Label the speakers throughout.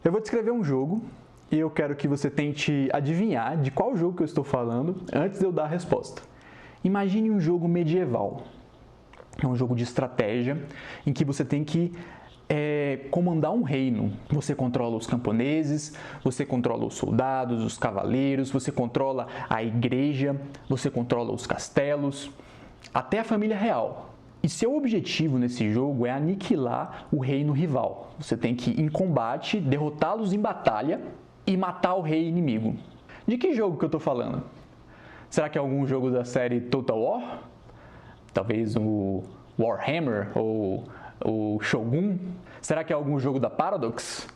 Speaker 1: Eu vou descrever um jogo e eu quero que você tente adivinhar de qual jogo que eu estou falando antes de eu dar a resposta. Imagine um jogo medieval. É um jogo de estratégia em que você tem que comandar um reino. Você controla os camponeses, você controla os soldados, os cavaleiros, você controla a igreja, você controla os castelos, até a família real. E seu objetivo nesse jogo é aniquilar o reino rival. Você tem que ir em combate, derrotá-los em batalha e matar o rei inimigo. De que jogo que eu estou falando? Será que é algum jogo da série Total War? Talvez o Warhammer ou o Shogun? Será que é algum jogo da Paradox?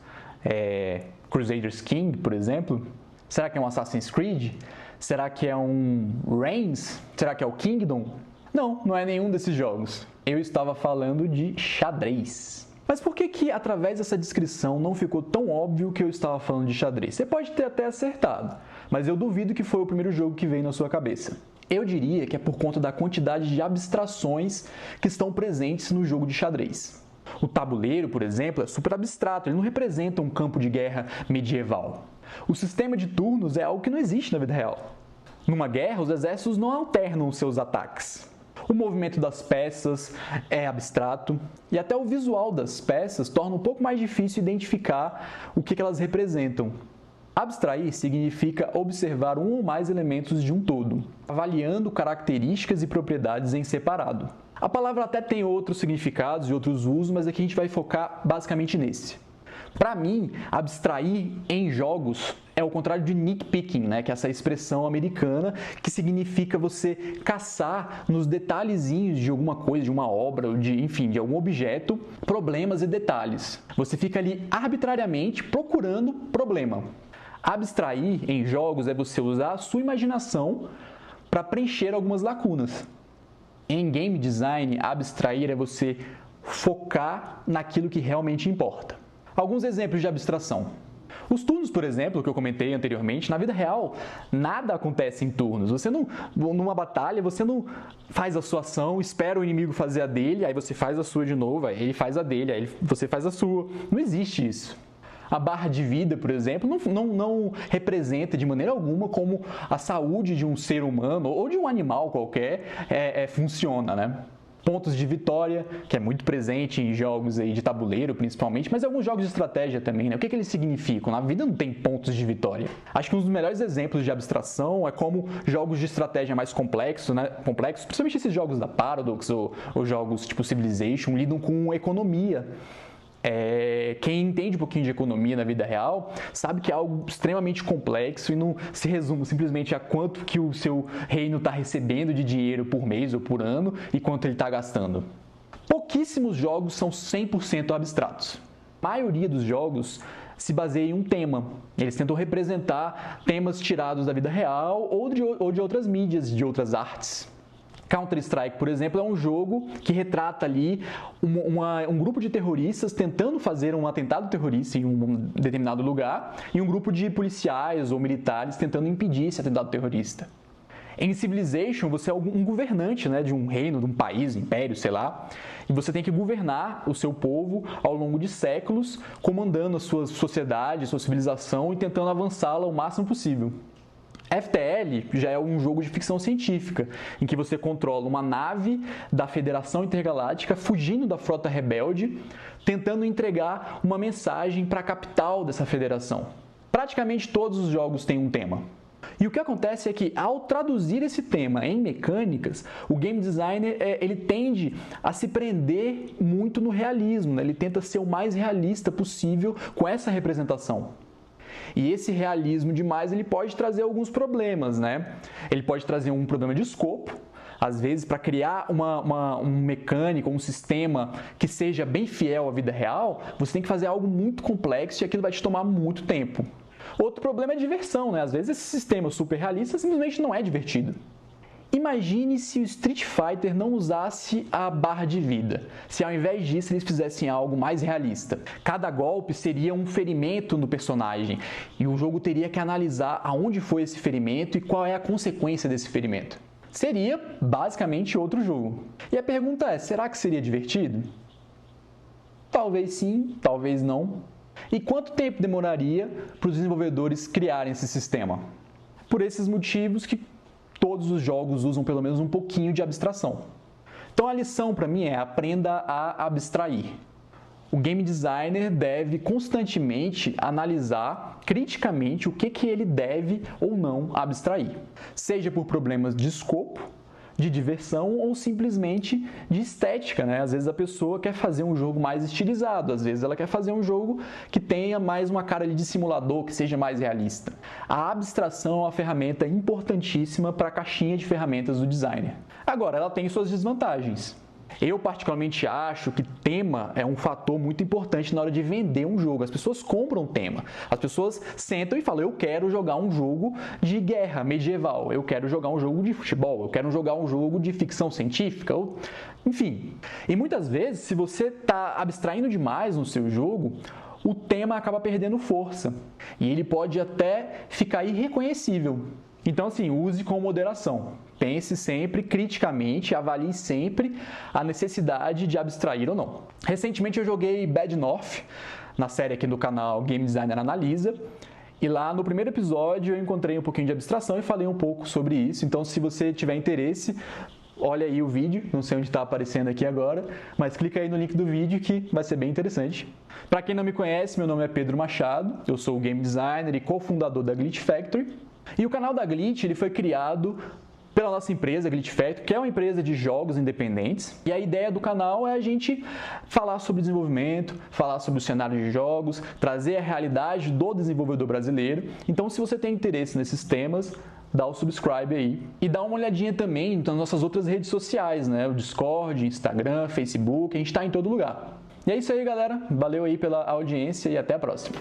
Speaker 1: Crusader Kings, por exemplo? Será que é um Assassin's Creed? Será que é um Reigns? Será que é o Kingdom? Não é nenhum desses jogos. Eu estava falando de xadrez. Mas por que através dessa descrição não ficou tão óbvio que eu estava falando de xadrez? Você pode ter até acertado, mas eu duvido que foi o primeiro jogo que veio na sua cabeça. Eu diria que é por conta da quantidade de abstrações que estão presentes no jogo de xadrez. O tabuleiro, por exemplo, é super abstrato, ele não representa um campo de guerra medieval. O sistema de turnos é algo que não existe na vida real. Numa guerra, os exércitos não alternam seus ataques. O movimento das peças é abstrato e até o visual das peças torna um pouco mais difícil identificar o que elas representam. Abstrair significa observar um ou mais elementos de um todo, avaliando características e propriedades em separado. A palavra até tem outros significados e outros usos, mas aqui a gente vai focar basicamente nesse. Para mim, abstrair em jogos é o contrário de nitpicking, né? Que é essa expressão americana que significa você caçar nos detalhezinhos de alguma coisa, de uma obra, de algum objeto, problemas e detalhes. Você fica ali arbitrariamente procurando problema. Abstrair em jogos é você usar a sua imaginação para preencher algumas lacunas. Em game design, abstrair é você focar naquilo que realmente importa. Alguns exemplos de abstração. Os turnos, por exemplo, que eu comentei anteriormente, na vida real, nada acontece em turnos. Numa batalha, você não faz a sua ação, espera o inimigo fazer a dele, aí você faz a sua de novo, aí ele faz a dele, aí você faz a sua. Não existe isso. A barra de vida, por exemplo, não representa de maneira alguma como a saúde de um ser humano ou de um animal qualquer funciona, né? Pontos de vitória, que é muito presente em jogos aí de tabuleiro, principalmente, mas alguns jogos de estratégia também, né? O que eles significam? Na vida não tem pontos de vitória. Acho que um dos melhores exemplos de abstração é como jogos de estratégia mais complexos, né? Principalmente esses jogos da Paradox ou jogos tipo Civilization, lidam com economia. Quem entende um pouquinho de economia na vida real sabe que é algo extremamente complexo e não se resume simplesmente a quanto que o seu reino está recebendo de dinheiro por mês ou por ano e quanto ele está gastando. Pouquíssimos jogos são 100% abstratos. A maioria dos jogos se baseia em um tema. Eles tentam representar temas tirados da vida real ou de outras mídias, de outras artes. Counter-Strike, por exemplo, é um jogo que retrata ali um grupo de terroristas tentando fazer um atentado terrorista em um determinado lugar e um grupo de policiais ou militares tentando impedir esse atentado terrorista. Em Civilization, você é um governante, né, de um reino, de um país, império, sei lá, e você tem que governar o seu povo ao longo de séculos, comandando a sua sociedade, a sua civilização e tentando avançá-la o máximo possível. FTL já é um jogo de ficção científica, em que você controla uma nave da Federação Intergaláctica fugindo da frota rebelde, tentando entregar uma mensagem para a capital dessa federação. Praticamente todos os jogos têm um tema. E o que acontece é que, ao traduzir esse tema em mecânicas, o game designer ele tende a se prender muito no realismo, né? Ele tenta ser o mais realista possível com essa representação. E esse realismo demais ele pode trazer alguns problemas, né? Ele pode trazer um problema de escopo. Às vezes, para criar um mecânico, um sistema que seja bem fiel à vida real, você tem que fazer algo muito complexo e aquilo vai te tomar muito tempo. Outro problema é diversão, né? Às vezes esse sistema super realista simplesmente não é divertido. Imagine se o Street Fighter não usasse a barra de vida, se ao invés disso eles fizessem algo mais realista. Cada golpe seria um ferimento no personagem e o jogo teria que analisar aonde foi esse ferimento e qual é a consequência desse ferimento. Seria basicamente outro jogo. E a pergunta é, será que seria divertido? Talvez sim, talvez não. E quanto tempo demoraria para os desenvolvedores criarem esse sistema? Por esses motivos que todos os jogos usam pelo menos um pouquinho de abstração. Então a lição para mim é: aprenda a abstrair. O game designer deve constantemente analisar criticamente o que ele deve ou não abstrair, seja por problemas de escopo, de diversão ou simplesmente de estética, né? Às vezes a pessoa quer fazer um jogo mais estilizado, às vezes ela quer fazer um jogo que tenha mais uma cara de simulador, que seja mais realista. A abstração é uma ferramenta importantíssima para a caixinha de ferramentas do designer. Agora, ela tem suas desvantagens. Eu particularmente acho que tema é um fator muito importante na hora de vender um jogo. As pessoas compram tema. As pessoas sentam e falam: eu quero jogar um jogo de guerra medieval, eu quero jogar um jogo de futebol, eu quero jogar um jogo de ficção científica, enfim. E muitas vezes, se você está abstraindo demais no seu jogo, o tema acaba perdendo força e ele pode até ficar irreconhecível. Então, assim, use com moderação. Pense sempre criticamente, avalie sempre a necessidade de abstrair ou não. Recentemente eu joguei Bad North, na série aqui do canal Game Designer Analisa, e lá no primeiro episódio eu encontrei um pouquinho de abstração e falei um pouco sobre isso. Então, se você tiver interesse, olha aí o vídeo, não sei onde está aparecendo aqui agora, mas clica aí no link do vídeo que vai ser bem interessante. Para quem não me conhece, meu nome é Pedro Machado, eu sou o Game Designer e cofundador da Glitch Factory. E o canal da Glitch ele foi criado pela nossa empresa, Glitch Factory, que é uma empresa de jogos independentes. E a ideia do canal é a gente falar sobre desenvolvimento, falar sobre o cenário de jogos, trazer a realidade do desenvolvedor brasileiro. Então, se você tem interesse nesses temas, dá o subscribe aí. E dá uma olhadinha também nas nossas outras redes sociais, né? O Discord, Instagram, Facebook, a gente está em todo lugar. E é isso aí, galera. Valeu aí pela audiência e até a próxima.